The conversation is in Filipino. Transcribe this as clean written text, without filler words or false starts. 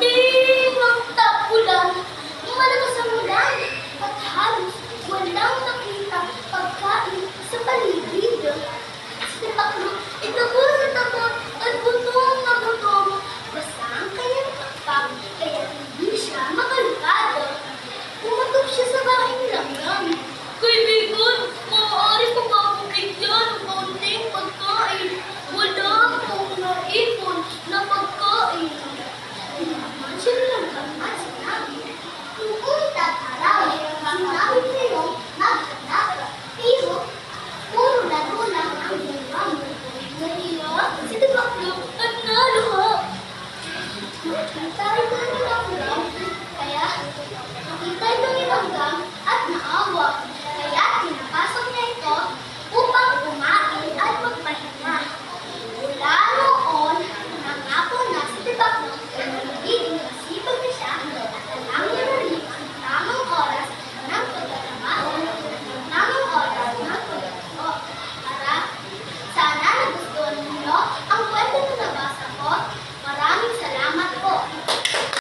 Dumating ang tag-ulan, malakas ang ulan, at halos walang nakita pagkain sa paligid. Si Paklo, itakot na takot at gutom na gutom. Basta ang kanyang takpak, kaya hindi siya makalakad. Pumatok siya sa bahay ni Langgam. Kaibigan, maaari pa ba akong bigyan ng kaunting pagkain? Wala akong naipon na pagkain. Tinaman siya ni Langgam at sinabi, noong tataraw, sinabi sa'yo, maghanap. Pero, puro laro lang ang Langgam. Naiyak si Paklo at naluha. Nakita ito ni Langgam, kaya nakita ito ni Langgam at naawa.